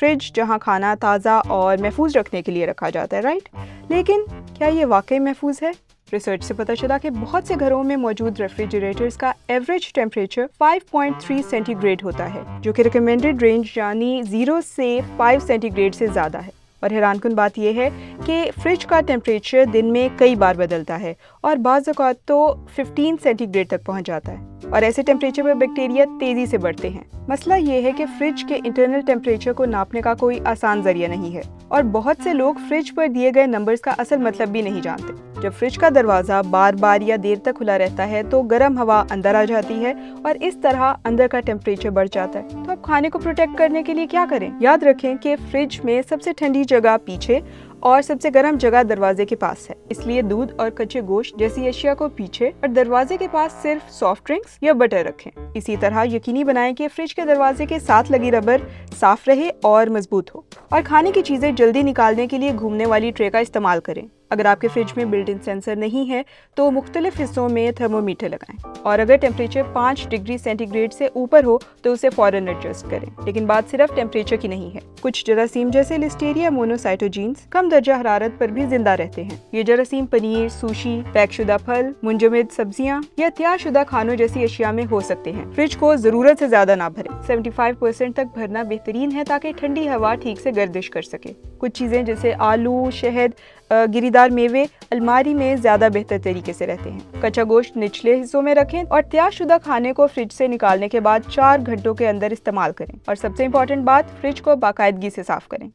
Fridge जहां खाना ताज़ा और महफूज रखने के लिए रखा जाता है, राइट? लेकिन क्या ये वाकई महफूज है? रिसर्च से पता चला कि बहुत से घरों में मौजूद रेफ्रिजरेटर्स का एवरेज टेम्परेचर 5.3 सेंटीग्रेड होता है, जो कि रिकमेंडेड रेंज यानी 0 से 5 सेंटीग्रेड से ज़्यादा है। और हैरानकुन बात यह है कि फ्रिज का टेम्परेचर दिन में कई बार बदलता है और बाज़ औक़ात तो 15 सेंटीग्रेड तक पहुंच जाता है, और ऐसे टेम्परेचर पर बैक्टीरिया तेज़ी से बढ़ते हैं। मसला ये है कि फ्रिज के इंटरनल टेम्परेचर को नापने का कोई आसान जरिया नहीं है, और बहुत से लोग फ्रिज पर दिए गए नंबर्स का असल मतलब भी नहीं जानते। जब फ्रिज का दरवाज़ा बार बार या देर तक खुला रहता है तो गर्म हवा अंदर आ जाती है और इस तरह अंदर का टेम्परेचर बढ़ जाता है। तो अब खाने को प्रोटेक्ट करने के लिए क्या करें? याद रखें कि फ्रिज में सबसे ठंडी जगह पीछे और सबसे गर्म जगह दरवाजे के पास है, इसलिए दूध और कच्चे गोश्त जैसी अशिया को पीछे और दरवाजे के पास सिर्फ सॉफ्ट ड्रिंक्स या बटर रखें। इसी तरह यकीनी बनाएं कि फ्रिज के दरवाजे के साथ लगी रबर साफ रहे और मजबूत हो, और खाने की चीजें जल्दी निकालने के लिए घूमने वाली ट्रे का इस्तेमाल करें। अगर आपके फ्रिज में बिल्ट इन सेंसर नहीं है तो मुख्तलिफ हिस्सों में थर्मोमीटर लगाएं, और अगर टेम्परेचर 5 डिग्री सेंटीग्रेड से ऊपर हो तो उसे फौरन एडजस्ट करें। लेकिन बात सिर्फ टेम्परेचर की नहीं है। कुछ जरासीम जैसे लिस्टेरिया मोनोसाइटोजीन्स कम दर्जा हरारत पर भी जिंदा रहते हैं। ये जरासीम पनीर, सुशी, पैकशुदा फल, मुंजमद सब्जियां या तैयारशुदा खानों जैसी अशिया में हो सकते हैं। फ्रिज को जरूरत से ज्यादा ना भरें। 75% तक भरना बेहतरीन है ताकि ठंडी हवा ठीक से गर्दिश कर सके। कुछ चीजें जैसे आलू, शहद, गिरीदार मेवे अलमारी में ज्यादा बेहतर तरीके से रहते हैं। कच्चा गोश्त निचले हिस्सों में रखें और तैयारशुदा खाने को फ्रिज से निकालने के बाद 4 घंटों के अंदर इस्तेमाल करें। और सबसे इम्पोर्टेंट बात, फ्रिज को बाकायदगी से साफ करें।